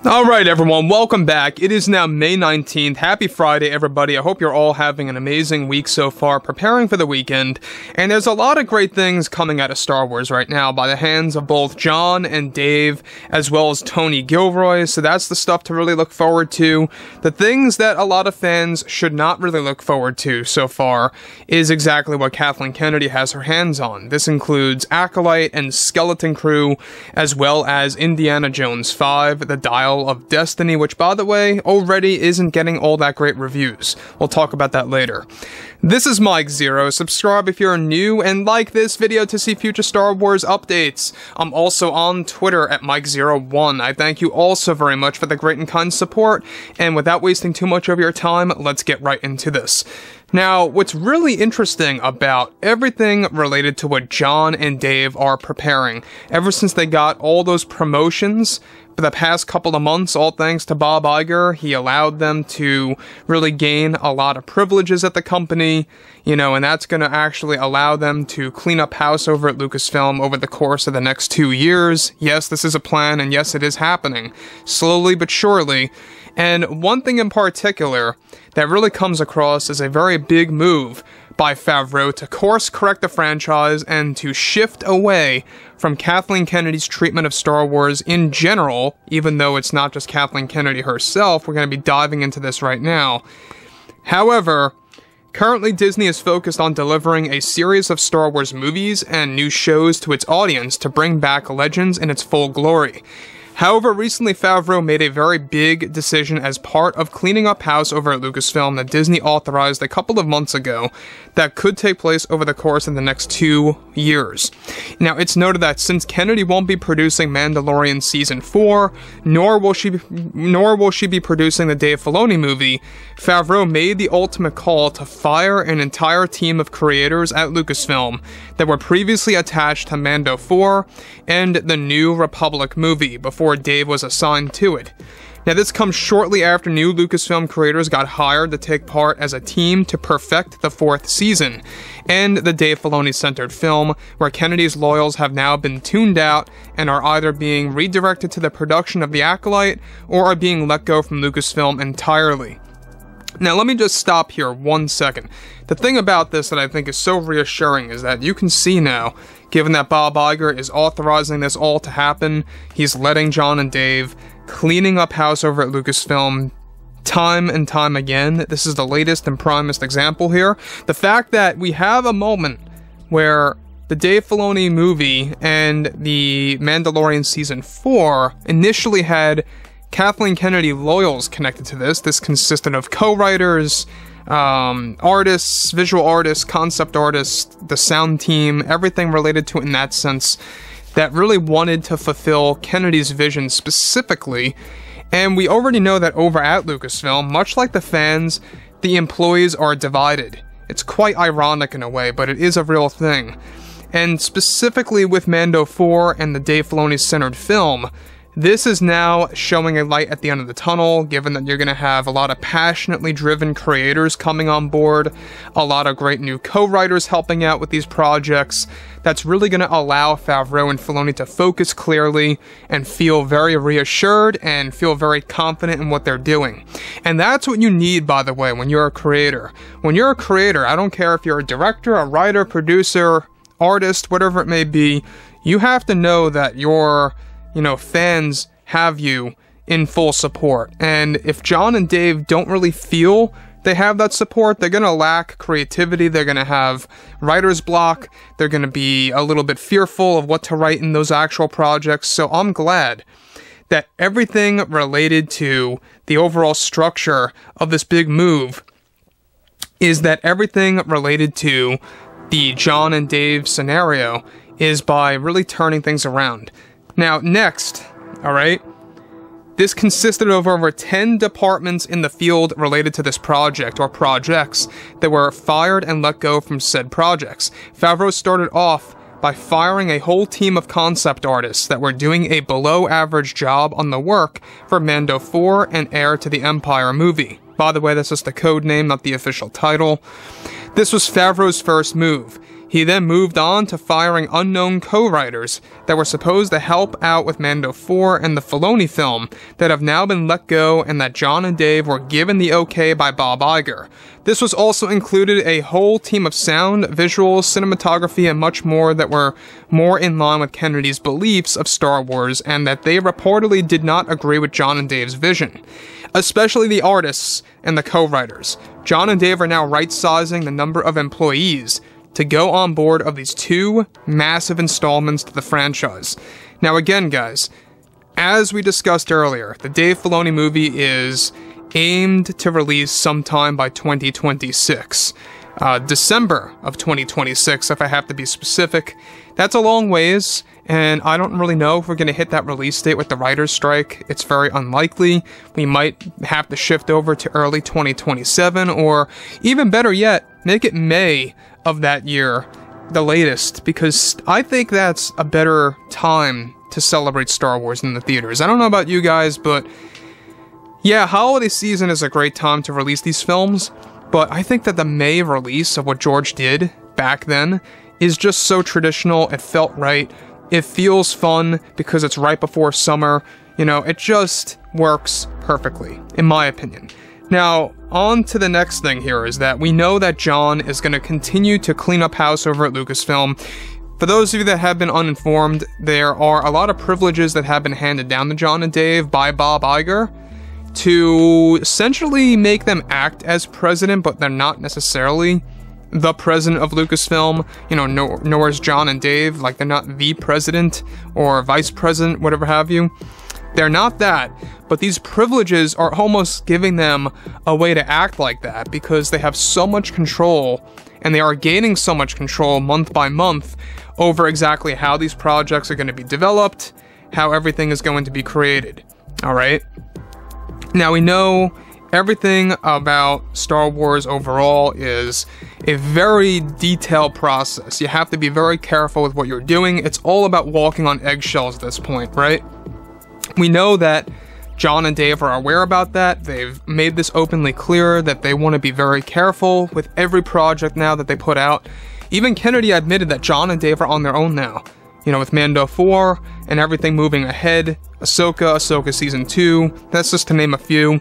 Alright everyone, welcome back. It is now May 19th. Happy Friday everybody. I hope you're all having an amazing week so far, preparing for the weekend. And there's a lot of great things coming out of Star Wars right now by the hands of both Jon and Dave, as well as Tony Gilroy, so that's the stuff to really look forward to. The things that a lot of fans should not really look forward to so far is exactly what Kathleen Kennedy has her hands on. This includes Acolyte and Skeleton Crew, as well as Indiana Jones 5, The Dial of Destiny, which, by the way, already isn't getting all that great reviews. We'll talk about that later. This is Mike Zero. Subscribe if you're new, and like this video to see future Star Wars updates. I'm also on Twitter at Mike01. I thank you all so very much for the great and kind support, and without wasting too much of your time, let's get right into this. Now, what's really interesting about everything related to what Jon and Dave are preparing, ever since they got all those promotions for the past couple of months, all thanks to Bob Iger, he allowed them to really gain a lot of privileges at the company, and that's going to actually allow them to clean up house over at Lucasfilm over the course of the next 2 years. Yes, this is a plan, and yes, it is happening, slowly but surely. And one thing in particular that really comes across as a very big move by Favreau to course correct the franchise and to shift away from Kathleen Kennedy's treatment of Star Wars in general, even though it's not just Kathleen Kennedy herself. We're going to be diving into this right now. However, currently Disney is focused on delivering a series of Star Wars movies and new shows to its audience to bring back Legends in its full glory. However, recently Favreau made a very big decision as part of cleaning up house over at Lucasfilm that Disney authorized a couple of months ago that could take place over the course of the next 2 years. Now, it's noted that since Kennedy won't be producing Mandalorian Season 4, nor will she be producing the Dave Filoni movie, Favreau made the ultimate call to fire an entire team of creators at Lucasfilm that were previously attached to Mando 4 and the New Republic movie before Dave was assigned to it. Now, this comes shortly after new Lucasfilm creators got hired to take part as a team to perfect the 4th season, and the Dave Filoni-centered film, where Kennedy's loyals have now been tuned out and are either being redirected to the production of The Acolyte or are being let go from Lucasfilm entirely. Now, let me just stop here 1 second. The thing about this that I think is so reassuring is that you can see now, given that Bob Iger is authorizing this all to happen, he's letting Jon and Dave cleaning up house over at Lucasfilm time and time again. This is the latest and primest example here. The fact that we have a moment where the Dave Filoni movie and the Mandalorian Season 4 initially had Kathleen Kennedy loyals connected to this. This consisted of co-writers, artists, visual artists, concept artists, the sound team, everything related to it in that sense, that really wanted to fulfill Kennedy's vision specifically. And we already know that over at Lucasfilm, much like the fans, the employees are divided. It's quite ironic in a way, but it is a real thing. And specifically with Mando 4 and the Dave Filoni-centered film, this is now showing a light at the end of the tunnel, given that you're going to have a lot of passionately driven creators coming on board, a lot of great new co-writers helping out with these projects. That's really going to allow Favreau and Filoni to focus clearly and feel very reassured and feel very confident in what they're doing. And that's what you need, by the way, when you're a creator. When you're a creator, I don't care if you're a director, a writer, producer, artist, whatever it may be, you have to know that your fans have you in full support. And if Jon and Dave don't really feel they have that support, they're going to lack creativity, they're going to have writer's block, they're going to be a little bit fearful of what to write in those actual projects. So I'm glad that everything related to the overall structure of this big move is that everything related to the Jon and Dave scenario is by really turning things around. Now, next, alright, this consisted of over 10 departments in the field related to this project, or projects, that were fired and let go from said projects. Favreau started off by firing a whole team of concept artists that were doing a below-average job on the work for Mando 4 and Heir to the Empire movie. By the way, that's just the code name, not the official title. This was Favreau's first move. He then moved on to firing unknown co-writers that were supposed to help out with Mando 4 and the Filoni film that have now been let go, and that Jon and Dave were given the okay by Bob Iger. This was also included a whole team of sound, visuals, cinematography, and much more that were more in line with Kennedy's beliefs of Star Wars, and that they reportedly did not agree with Jon and Dave's vision. Especially the artists and the co-writers. Jon and Dave are now right-sizing the number of employees to go on board of these two massive installments to the franchise. Now again, guys, as we discussed earlier, the Dave Filoni movie is aimed to release sometime by 2026. December of 2026, if I have to be specific. That's a long ways, and I don't really know if we're going to hit that release date with the writer's strike. It's very unlikely. We might have to shift over to early 2027, or even better yet, make it May of that year, the latest, because I think that's a better time to celebrate Star Wars in the theaters. I don't know about you guys, but yeah, holiday season is a great time to release these films, but I think that the May release of what George did back then is just so traditional. It felt right. It feels fun because it's right before summer. You know, it just works perfectly, in my opinion. Now, on to the next thing here is that we know that Jon is going to continue to clean up house over at Lucasfilm. For those of you that have been uninformed, there are a lot of privileges that have been handed down to Jon and Dave by Bob Iger to essentially make them act as president, but they're not necessarily the president of Lucasfilm. You know, nor is Jon and Dave, like they're not the president or vice president, whatever have you. They're not that, but these privileges are almost giving them a way to act like that because they have so much control, and they are gaining so much control month by month over exactly how these projects are going to be developed, how everything is going to be created. Alright? Now we know everything about Star Wars overall is a very detailed process. You have to be very careful with what you're doing. It's all about walking on eggshells at this point, right? We know that Jon and Dave are aware about that. They've made this openly clear that they want to be very careful with every project now that they put out. Even Kennedy admitted that Jon and Dave are on their own now. You know, with Mando 4 and everything moving ahead, Ahsoka Season 2, that's just to name a few.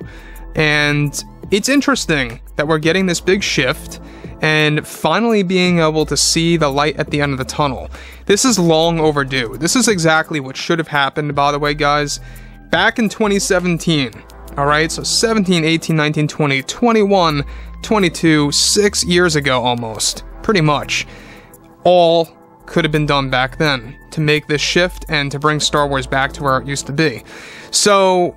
And it's interesting that we're getting this big shift and finally being able to see the light at the end of the tunnel. This is long overdue. This is exactly what should have happened, by the way, guys. Back in 2017, alright? So 17, 18, 19, 20, 21, 22, 6 years ago almost, pretty much. All could have been done back then to make this shift and to bring Star Wars back to where it used to be. So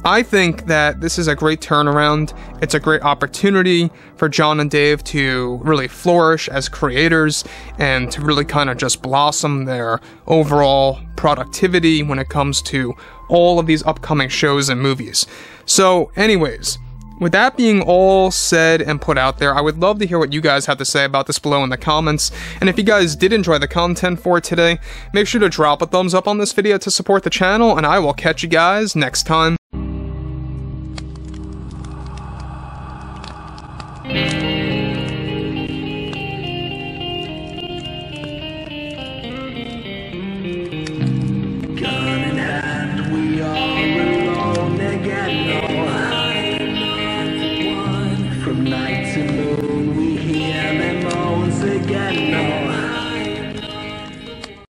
I think that this is a great turnaround. It's a great opportunity for Jon and Dave to really flourish as creators and to really kind of just blossom their overall productivity when it comes to all of these upcoming shows and movies. So anyways, with that being all said and put out there, I would love to hear what you guys have to say about this below in the comments. And if you guys did enjoy the content for today, make sure to drop a thumbs up on this video to support the channel, and I will catch you guys next time. Gun in hand, we are alone again. No, I'm not the one from night to moon.